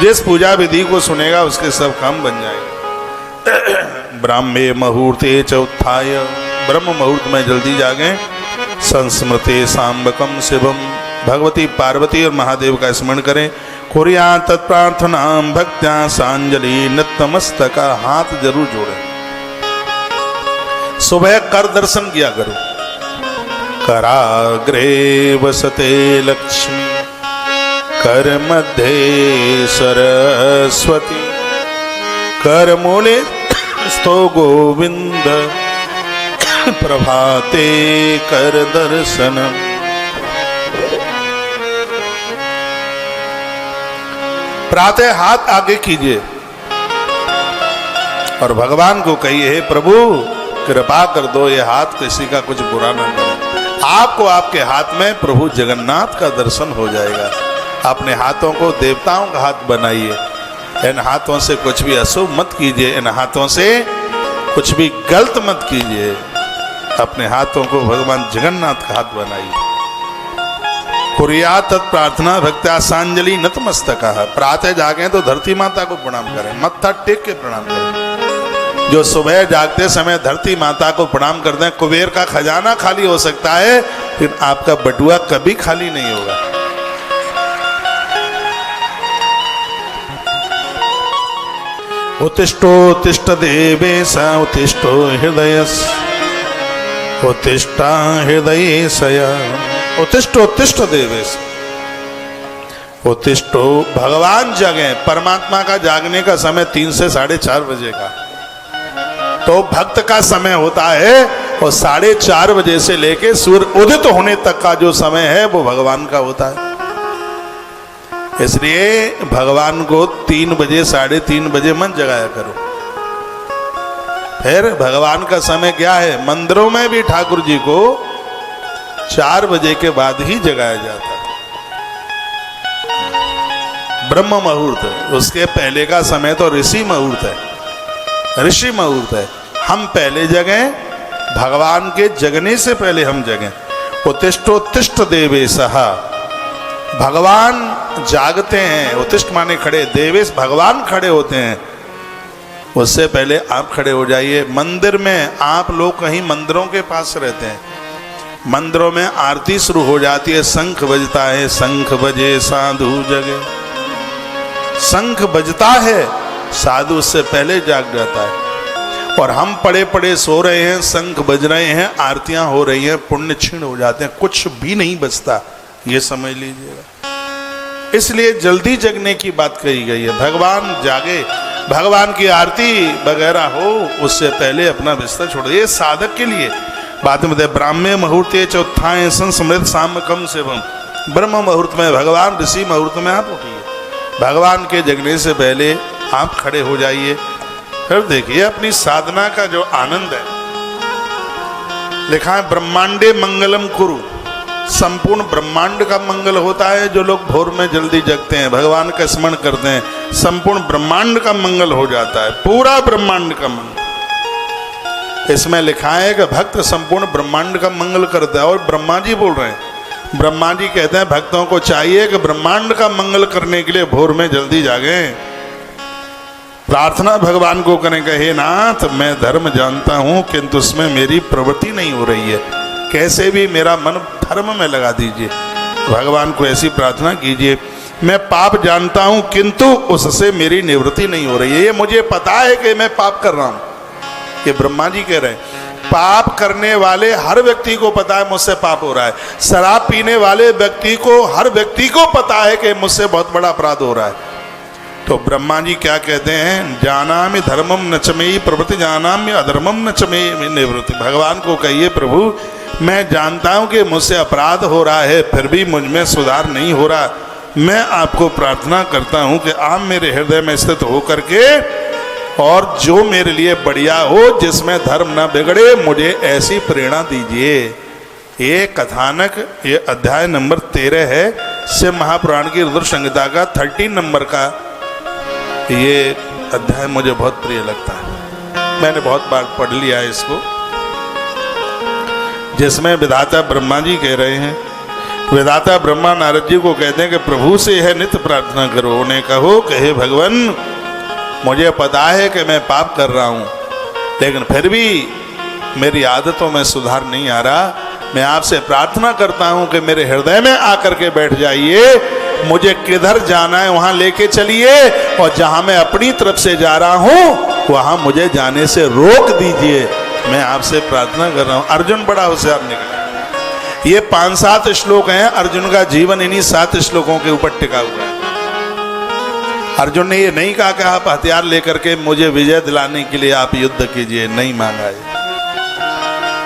जिस पूजा विधि को सुनेगा उसके सब काम बन जाएंगे। ब्राह्मे मुहूर्ते च उत्थाय, ब्रह्म मुहूर्त में जल्दी जागें। संस्मृते सांबकम शिवम, भगवती पार्वती और महादेव का स्मरण करें। कुर्या तत्प्रार्थना भक्त्या सांजलि नतमस्तका, हाथ जरूर जोड़े। सुबह कर दर्शन किया करो। कराग्रे वसते लक्ष्मी, कर मध्य सरस्वती, कर मूले स्तो गोविंद, प्रभाते कर दर्शन। प्रातः हाथ आगे कीजिए और भगवान को कहिए, हे प्रभु कृपा कर दो, ये हाथ किसी का कुछ बुरा न करे। आपको आपके हाथ में प्रभु जगन्नाथ का दर्शन हो जाएगा। अपने हाथों को देवताओं का हाथ बनाइए। इन हाथों से कुछ भी अशुभ मत कीजिए, इन हाथों से कुछ भी गलत मत कीजिए। अपने हाथों को भगवान जगन्नाथ का हाथ बनाइए। कुर्या तत् प्रार्थना भक्त्या सांजलि नतमस्तका, प्रातः जागे तो धरती माता को प्रणाम करें, मत्था टेक के प्रणाम करें। जो सुबह जागते समय धरती माता को प्रणाम करते हैं, कुबेर का खजाना खाली हो सकता है, फिर आपका बटुआ कभी खाली नहीं होगा। उत्तिष्ठोत्तिष्ठ देवेश उत्तिष्ठो हृदयस्, उत्तिष्ठा हृदयेशय, उत्तिष्ठोत्तिष्ठ देवेश। उत्तिष्ठो, भगवान जागे। परमात्मा का जागने का समय 3 से 4:30 बजे का, तो भक्त का समय होता है और 4:30 बजे से लेके सूर्य उदित होने तक का जो समय है वो भगवान का होता है। इसलिए भगवान को 3 बजे 3:30 बजे मन जगाया करो। फिर भगवान का समय क्या है? मंदिरों में भी ठाकुर जी को 4 बजे के बाद ही जगाया जाता है। ब्रह्म मुहूर्त, उसके पहले का समय तो ऋषि मुहूर्त है। ऋषि मुहूर्त है, हम पहले जगें, भगवान के जगने से पहले हम जगें। उत्तिष्ठोत्तिष्ठ देवेशः, भगवान जागते हैं। उत्तिष्ठ माने खड़े, देवेश भगवान खड़े होते हैं, उससे पहले आप खड़े हो जाइए। मंदिर में, आप लोग कहीं मंदिरों के पास रहते हैं, मंदिरों में आरती शुरू हो जाती है, शंख बजता है, शंख बजे साधु जगे। शंख बजता है, साधु उससे पहले जाग जाता है। और हम पड़े पड़े सो रहे हैं, शंख बज रहे हैं, आरतियां हो रही हैं, पुण्य क्षीण हो जाते हैं, कुछ भी नहीं बचता, ये समझ लीजिएगा। इसलिए जल्दी जगने की बात कही गई है। भगवान जागे, भगवान की आरती वगैरह हो, उससे पहले अपना बिस्तर छोड़ दे। ये साधक के लिए बात में बताए। ब्राह्मे मुहूर्ते च उत्थाय संस्मृत सामकम शिवम, ब्रह्म मुहूर्त में भगवान, ऋषि मुहूर्त में आप उठिए। भगवान के जगने से पहले आप खड़े हो जाइए। फिर देखिए अपनी साधना का जो आनंद है। लिखा है ब्रह्मांडे मंगलम कुरु, संपूर्ण ब्रह्मांड का मंगल होता है। जो लोग भोर में जल्दी जगते हैं, भगवान का स्मरण करते हैं, संपूर्ण ब्रह्मांड का मंगल हो जाता है, पूरा ब्रह्मांड का मंगल। इसमें लिखा है कि भक्त संपूर्ण ब्रह्मांड का मंगल करता है। और ब्रह्मा जी बोल रहे हैं, ब्रह्मा जी कहते हैं भक्तों को चाहिए कि ब्रह्मांड का मंगल करने के लिए भोर में जल्दी जागें, प्रार्थना भगवान को करें कि हे नाथ, मैं धर्म जानता हूं किंतु उसमें मेरी प्रवृत्ति नहीं हो रही है, कैसे भी मेरा मन धर्म में लगा दीजिए। भगवान को ऐसी प्रार्थना कीजिए, मैं पाप जानता हूं किंतु उससे मेरी निवृत्ति नहीं हो रही है। ये मुझे पता है कि मैं पाप कर रहा हूं, ये ब्रह्मा जी कह रहे हैं। पाप करने वाले हर व्यक्ति को पता है मुझसे पाप हो रहा है। शराब पीने वाले व्यक्ति को, हर व्यक्ति को पता है कि मुझसे बहुत बड़ा अपराध हो रहा है। तो ब्रह्मा जी क्या कहते हैं? जानामि धर्मम न च मयि प्रवृत्ति, जानामि अधर्मम न च मयि निवृत्ति। भगवान को कहिए प्रभु मैं जानता हूं कि मुझसे अपराध हो रहा है, फिर भी मुझ में सुधार नहीं हो रहा। मैं आपको प्रार्थना करता हूं कि आप मेरे हृदय में स्थित होकर के और जो मेरे लिए बढ़िया हो, जिसमें धर्म न बिगड़े, मुझे ऐसी प्रेरणा दीजिए। ये कथानक, ये अध्याय नंबर 13 है शिव महापुराण की रुद्र संहिता का 13 नंबर का ये अध्याय मुझे बहुत प्रिय लगता है। मैंने बहुत बार पढ़ लिया है इसको, जिसमें विधाता ब्रह्मा जी कह रहे हैं वेदाता ब्रह्मा नारद जी को कहते हैं कि प्रभु से यह नित्य प्रार्थना करो। उन्हें कहो कि हे भगवान, मुझे पता है कि मैं पाप कर रहा हूँ, लेकिन फिर भी मेरी आदतों में सुधार नहीं आ रहा। मैं आपसे प्रार्थना करता हूँ कि मेरे हृदय में आकर के बैठ जाइए, मुझे किधर जाना है वहाँ लेके चलिए, और जहाँ मैं अपनी तरफ से जा रहा हूँ वहाँ मुझे जाने से रोक दीजिए। मैं आपसे प्रार्थना कर रहा हूँ। अर्जुन बड़ा होशियार निकला। ये 5-7 श्लोक हैं, अर्जुन का जीवन इन्हीं 7 श्लोकों के ऊपर टिका हुआ है। अर्जुन ने ये नहीं कहा कि आप हथियार लेकर के मुझे विजय दिलाने के लिए आप युद्ध कीजिए, नहीं मांगा है।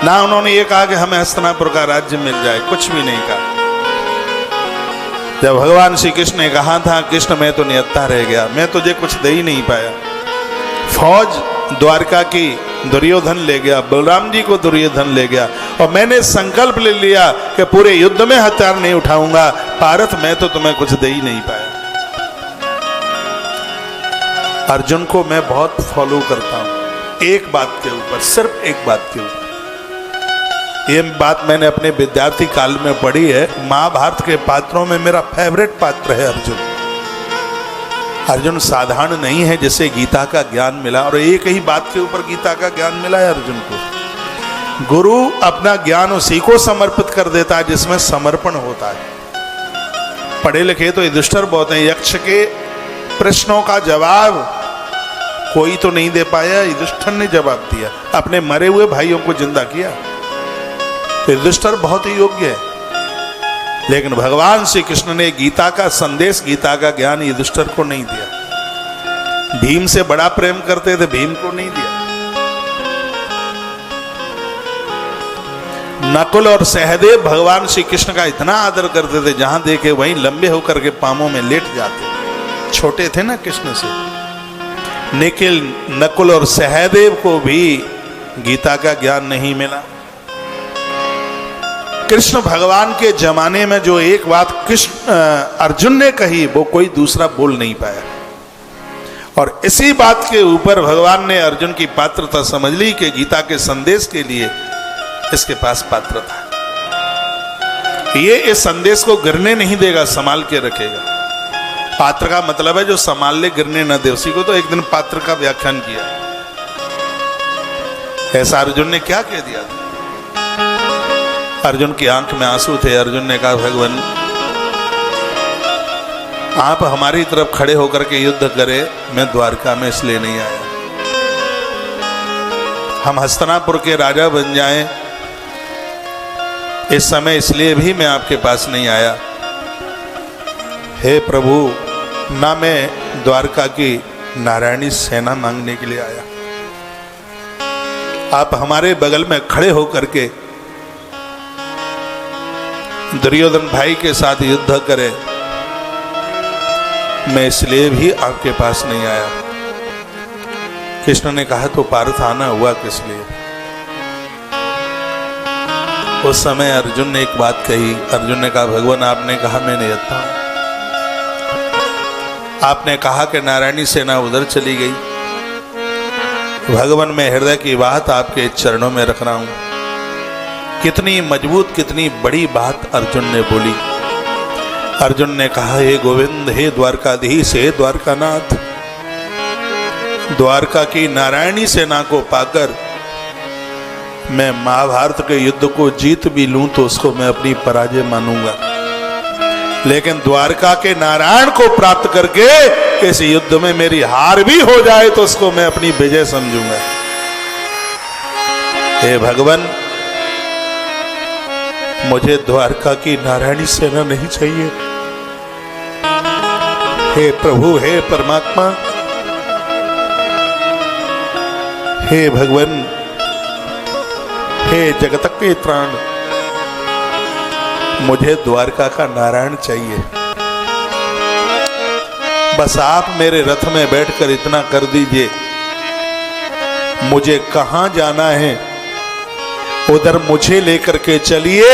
ना उन्होंने ये कहा कि हमें हस्तिनापुर का राज्य मिल जाए, कुछ भी नहीं कहा। जब भगवान श्री कृष्ण ने कहा था, कृष्ण मैं तो निहत्था रह गया, मैं तुझे कुछ दे ही नहीं पाया। फौज द्वारका की दुर्योधन ले गया, बलराम जी को दुर्योधन ले गया, और मैंने संकल्प ले लिया कि पूरे युद्ध में हथियार नहीं उठाऊंगा। पार्थ मैं तो तुम्हें कुछ दे ही नहीं पाया। अर्जुन को मैं बहुत फॉलो करता हूं एक बात के ऊपर, सिर्फ एक बात के ऊपर। ये बात मैंने अपने विद्यार्थी काल में पढ़ी है। महाभारत के पात्रों में मेरा फेवरेट पात्र है अर्जुन। अर्जुन साधारण नहीं है जिसे गीता का ज्ञान मिला, और एक ही बात के ऊपर गीता का ज्ञान मिला है अर्जुन को। गुरु अपना ज्ञान उसी को समर्पित कर देता है जिसमें समर्पण होता है। पढ़े लिखे तो युधिष्ठिर बहुत हैं, यक्ष के प्रश्नों का जवाब कोई तो नहीं दे पाया, युधिष्ठिर ने जवाब दिया, अपने मरे हुए भाइयों को जिंदा किया। युधिष्ठिर बहुत ही योग्य है, लेकिन भगवान श्री कृष्ण ने गीता का संदेश, गीता का ज्ञान युधिष्ठिर को नहीं दिया। भीम से बड़ा प्रेम करते थे, भीम को नहीं दिया। नकुल और सहदेव भगवान श्री कृष्ण का इतना आदर करते थे, जहां देखे वहीं लंबे होकर के पांवों में लेट जाते। छोटे थे ना कृष्ण से। निखिल, नकुल और सहदेव को भी गीता का ज्ञान नहीं मिला। कृष्ण भगवान के जमाने में जो एक बात कृष्ण अर्जुन ने कही, वो कोई दूसरा बोल नहीं पाया, और इसी बात के ऊपर भगवान ने अर्जुन की पात्रता समझ ली कि गीता के संदेश के लिए इसके पास पात्रता है। ये इस संदेश को गिरने नहीं देगा, संभाल के रखेगा। पात्र का मतलब है जो संभाल ले, गिरने न दे। उसी को तो एक दिन पात्र का व्याख्यान किया। ऐसा अर्जुन ने क्या कह दिया था? अर्जुन की आंख में आंसू थे। अर्जुन ने कहा, भगवान आप हमारी तरफ खड़े होकर के युद्ध करें, मैं द्वारका में इसलिए नहीं आया। हम हस्तिनापुर के राजा बन जाएं, इस समय इसलिए भी मैं आपके पास नहीं आया। हे प्रभु, ना मैं द्वारका की नारायणी सेना मांगने के लिए आया। आप हमारे बगल में खड़े होकर के दुर्योधन भाई के साथ युद्ध करें, मैं इसलिए भी आपके पास नहीं आया। कृष्ण ने कहा, तो पार्थ आना हुआ किस लिए? उस समय अर्जुन ने एक बात कही। अर्जुन ने कहा, भगवान आपने कहा मैं निहत्था हूं, आपने कहा कि नारायणी सेना उधर चली गई। भगवान मैं हृदय की बात आपके चरणों में रख रहा हूं। कितनी मजबूत, कितनी बड़ी बात अर्जुन ने बोली। अर्जुन ने कहा, हे गोविंद, हे द्वारकाधीश, हे द्वारकानाथ, द्वारका की नारायणी सेना को पाकर मैं महाभारत के युद्ध को जीत भी लूं तो उसको मैं अपनी पराजय मानूंगा, लेकिन द्वारका के नारायण को प्राप्त करके इस युद्ध में मेरी हार भी हो जाए तो उसको मैं अपनी विजय समझूंगा। हे भगवान, मुझे द्वारका की नारायणी सेना नहीं चाहिए। हे प्रभु, हे परमात्मा, हे भगवान, हे जगत के प्राण, मुझे द्वारका का नारायण चाहिए। बस आप मेरे रथ में बैठकर इतना कर दीजिए, मुझे कहां जाना है उधर मुझे लेकर के चलिए,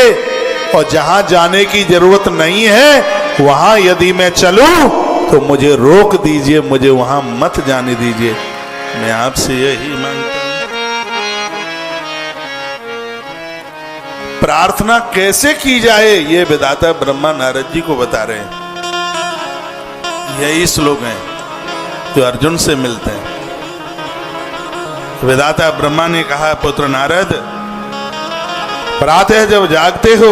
और जहां जाने की जरूरत नहीं है वहां यदि मैं चलूं तो मुझे रोक दीजिए, मुझे वहां मत जाने दीजिए। मैं आपसे यही मांगता हूं। प्रार्थना कैसे की जाए ये विधाता ब्रह्मा नारद जी को बता रहे हैं। यही श्लोक हैं जो अर्जुन से मिलते हैं। विधाता ब्रह्मा ने कहा, पुत्र नारद, प्रातः जब जागते हो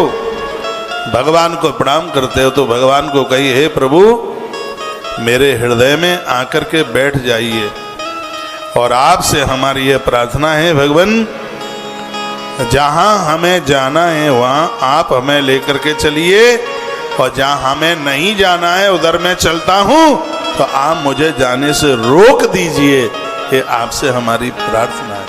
भगवान को प्रणाम करते हो तो भगवान को कही, हे प्रभु मेरे हृदय में आकर के बैठ जाइए और आपसे हमारी यह प्रार्थना है, भगवान जहां हमें जाना है वहां आप हमें लेकर के चलिए, और जहां हमें नहीं जाना है उधर मैं चलता हूं तो आप मुझे जाने से रोक दीजिए। ये आपसे हमारी प्रार्थना है।